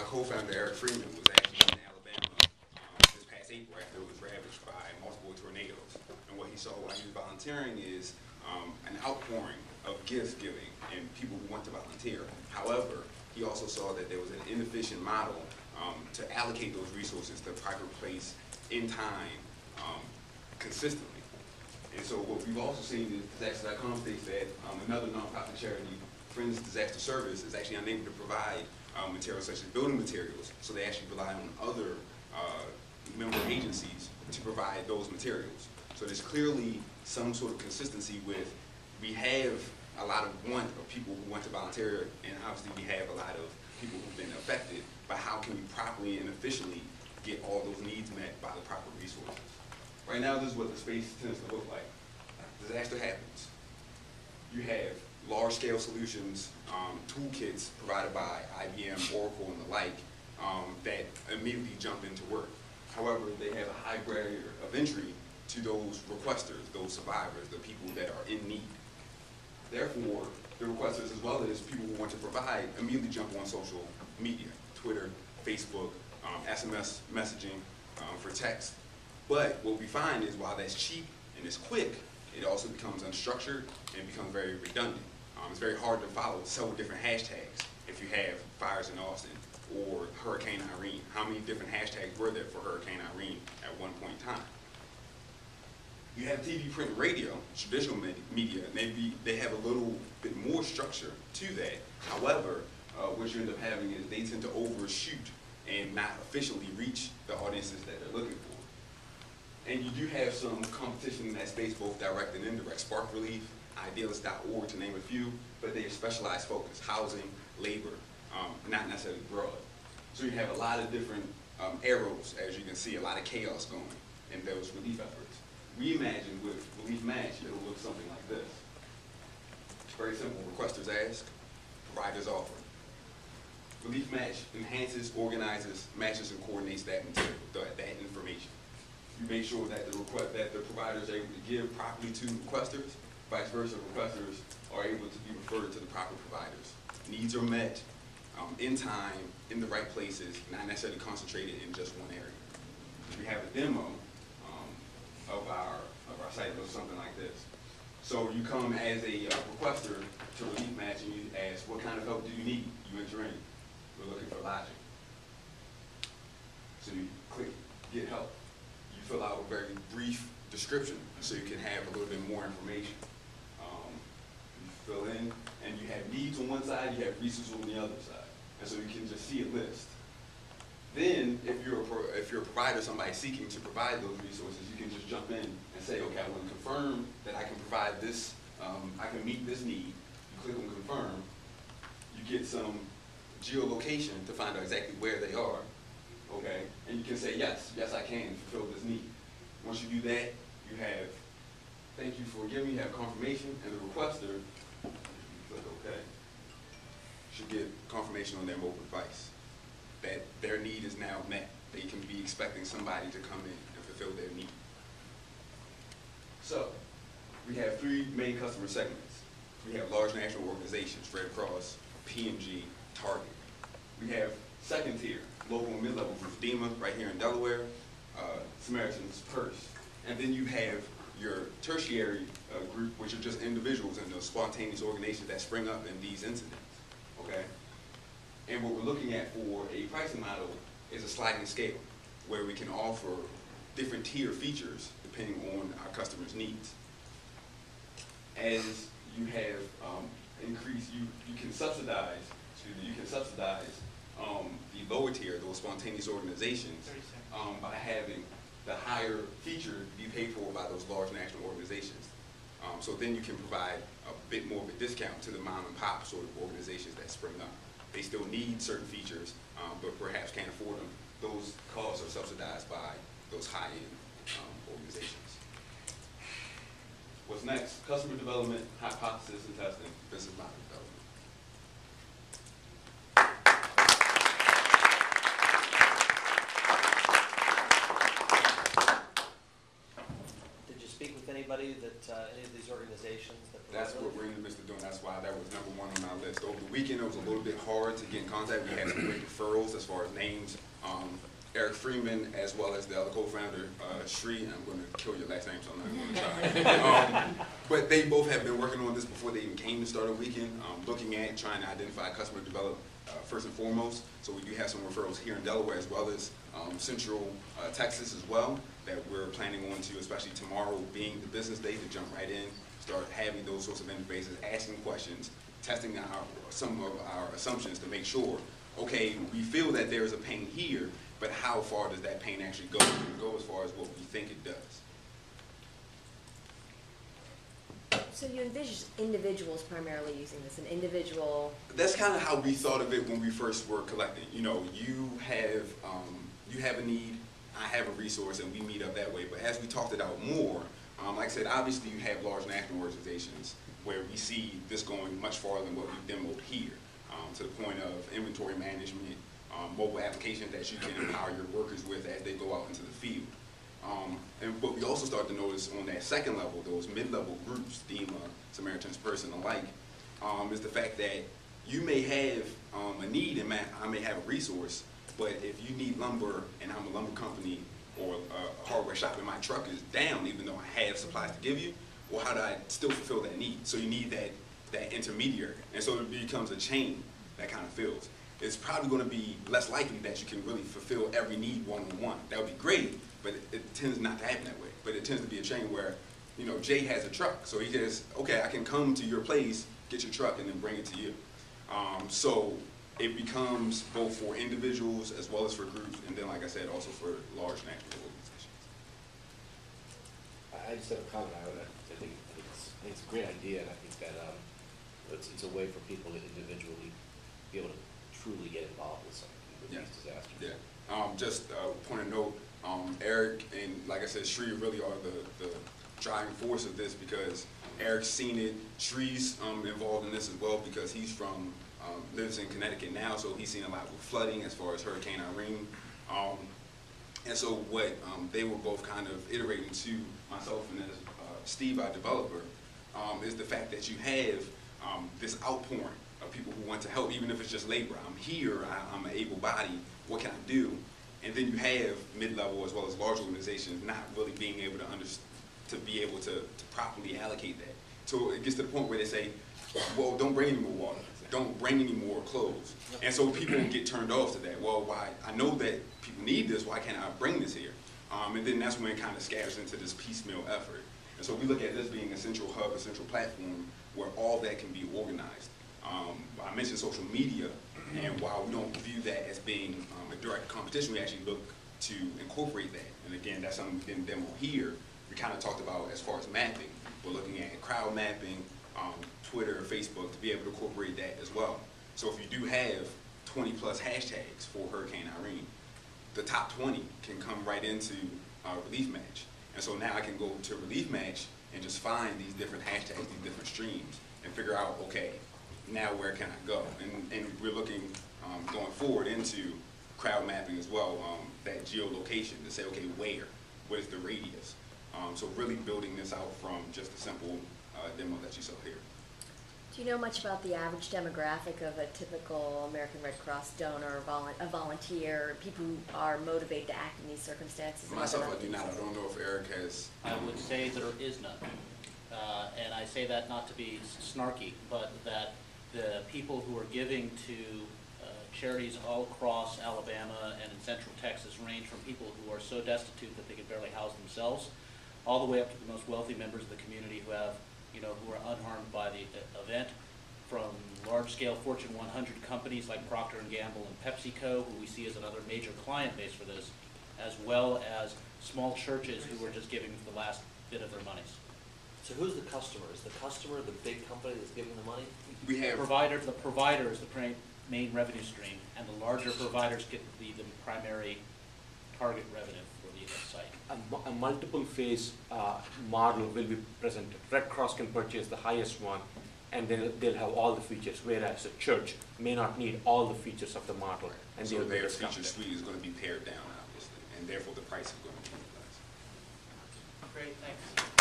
co-founder, Eric Freeman, was actually in Alabama this past April after it was ravaged by multiple tornadoes. And what he saw while he was volunteering is an outpouring of gift giving and people who want to volunteer. However, he also saw that there was an inefficient model to allocate those resources to the proper place in time consistently. And so what we've also seen is Disaster.com states that another nonprofit charity, Friends Disaster Service, is actually unable to provide materials such as building materials, so they actually rely on other member agencies to provide those materials. So there's clearly some sort of consistency with, we have a lot of people who want to volunteer, and obviously we have a lot of people who've been affected, but how can we properly and efficiently get all those needs met by the proper resources? Right now, this is what the space tends to look like. Disaster happens. You have large-scale solutions, toolkits provided by IBM, Oracle, and the like, that immediately jump into work. However, they have a high barrier of entry to those requesters, those survivors, the people that are in need. Therefore, the requesters, as well as people who want to provide, immediately jump on social media, Twitter, Facebook, SMS messaging for text. But what we find is, while that's cheap and it's quick, it also becomes unstructured and becomes very redundant. It's very hard to follow several different hashtags if you have fires in Austin or Hurricane Irene. How many different hashtags were there for Hurricane Irene at one point in time? You have TV, print, and radio, traditional media, maybe they have a little bit more structure to that. However, what you end up having is they tend to overshoot and not efficiently reach the audiences that they're looking for. And you do have some competition in that space, both direct and indirect. Spark Relief, Idealist.org, to name a few, but they have specialized focus, housing, labor, not necessarily broad. So you have a lot of different arrows, as you can see, a lot of chaos going in those relief efforts. We imagine with ReliefMatch, it'll look something like this. It's very simple. Requesters ask, providers offer. ReliefMatch enhances, organizes, matches, and coordinates that material, that information. You make sure that the providers are able to give properly to requesters, vice versa, requesters are able to be referred to the proper providers. Needs are met in time, in the right places, not necessarily concentrated in just one area. We have a demo of our site that looks something like this. So you come as a requester to ReliefMatch and you ask, what kind of help do you need? You enter in, we're looking for lodging. So you click get help. You fill out a very brief description so you can have a little bit more information. You fill in and you have needs on one side, you have resources on the other side. And so you can just see a list. Then, if you're a provider, somebody seeking to provide those resources, you can just jump in and say, okay, I want to confirm that I can provide this, I can meet this need. You click on confirm. You get some geolocation to find out exactly where they are, okay? And you can say, yes, I can fulfill this need. Once you do that, you have, thank you for giving me, you have confirmation, and the requester, if you click okay, should get confirmation on their mobile device that their need is now met. They can be expecting somebody to come in and fulfill their need. So, we have three main customer segments. We have large national organizations, Red Cross, PMG, Target. We have second tier, local and mid-level groups, FEMA right here in Delaware, Samaritan's Purse. And then you have your tertiary group, which are just individuals and those spontaneous organizations that spring up in these incidents, okay? And what we're looking at for a pricing model is a sliding scale, where we can offer different tier features depending on our customers' needs. As you have increased, you can subsidize the lower tier, those spontaneous organizations, by having the higher feature be paid for by those large national organizations. So then you can provide a bit more of a discount to the mom and pop sort of organizations that spring up. They still need certain features, but perhaps can't afford them. Those costs are subsidized by those high-end organizations. What's next? Customer development, hypothesis and testing, business model development. Did you speak with anybody that, any of these organizations? That's what we're in the midst of doing. That's why that was #1 on our list. Over the weekend, it was a little bit hard to get in contact. We had some great referrals as far as names. Eric Freeman, as well as the other co-founder, Sri. I'm going to kill your last name, so I'm not going to try. But they both have been working on this before they even came to Start a Weekend, looking at trying to identify customer development first and foremost. So we do have some referrals here in Delaware as well as Central Texas as well that we're planning on to, especially tomorrow being the business day, to jump right in, start having those sorts of interfaces, asking questions, testing some of our assumptions to make sure, okay, we feel that there's a pain here, but how far does that pain actually go? Does it go as far as what we think it does? So you envision individuals primarily using this, an individual? That's kind of how we thought of it when we first were collecting. You know, you have a need, I have a resource, and we meet up that way. But as we talked it out more, like I said, obviously you have large national organizations where we see this going much farther than what we've demoed here, to the point of inventory management, mobile applications that you can empower your workers with as they go out into the field. And what we also start to notice on that second level, those mid-level groups, DEMA, Samaritan's Person alike, is the fact that you may have a need and I may have a resource, but if you need lumber and I'm a lumber company or a hardware shop and my truck is down, even though I have supplies to give you, well, how do I still fulfill that need? So you need that intermediary. And so it becomes a chain that kind of fills. It's probably going to be less likely that you can really fulfill every need one-on-one. That would be great, but it tends not to happen that way. But it tends to be a chain where, you know, Jay has a truck, so he says, okay, I can come to your place, get your truck, and then bring it to you. So it becomes both for individuals as well as for groups, and then, like I said, also for large national organizations. I just have a comment. I think it's a great idea, and I think that it's a way for people to individually be able to truly get involved with something with these disasters. Yeah. Just point of note, Eric and, like I said, Sri really are the driving force of this, because Eric's seen it. Sri's involved in this as well because he's from lives in Connecticut now, so he's seen a lot with flooding as far as Hurricane Irene. And so what they were both kind of iterating to myself and as Steve, our developer, is the fact that you have this outpouring of people who want to help, even if it's just labor. I'm here, I'm an able body, what can I do? And then you have mid-level as well as large organizations not really being able to properly allocate that. So it gets to the point where they say, well, don't bring any more water, don't bring any more clothes. And so people get turned off to that. Well, why? I know that people need this, why can't I bring this here? And then that's when it kind of scatters into this piecemeal effort. And so we look at this being a central hub, a central platform where all that can be organized. I mentioned social media, and while we don't view that as being a direct competition, we actually look to incorporate that. And again, that's something we didn't demo here. We kind of talked about as far as mapping. We're looking at crowd mapping, Twitter, Facebook, to be able to incorporate that as well. So if you do have 20 plus hashtags for Hurricane Irene, the top 20 can come right into ReliefMatch. And so now I can go to ReliefMatch and just find these different hashtags, these different streams, and figure out, okay, now where can I go? And we're looking going forward into crowd mapping as well, that geolocation to say, okay, where? What is the radius? So really building this out from just a simple demo that you saw here. Do you know much about the average demographic of a typical American Red Cross donor, a volunteer, people who are motivated to act in these circumstances? Myself, I do not. I don't know if Eric has. I would say there is none. And I say that not to be snarky, but that the people who are giving to charities all across Alabama and in Central Texas range from people who are so destitute that they can barely house themselves, all the way up to the most wealthy members of the community who have, who are unharmed by the event, from large-scale Fortune 100 companies like Procter & Gamble and PepsiCo, who we see as another major client base for this, as well as small churches who are just giving the last bit of their monies. So who's the customer? Is the customer the big company that's giving the money? We have The provider is the main revenue stream, and the larger providers get the primary target revenue for the site. A multiple phase model will be presented. Red Cross can purchase the highest one, and then they'll have all the features, whereas a church may not need all the features of the model. And so their feature suite is going to be pared down, obviously, and therefore the price is going to be less. Great, thanks.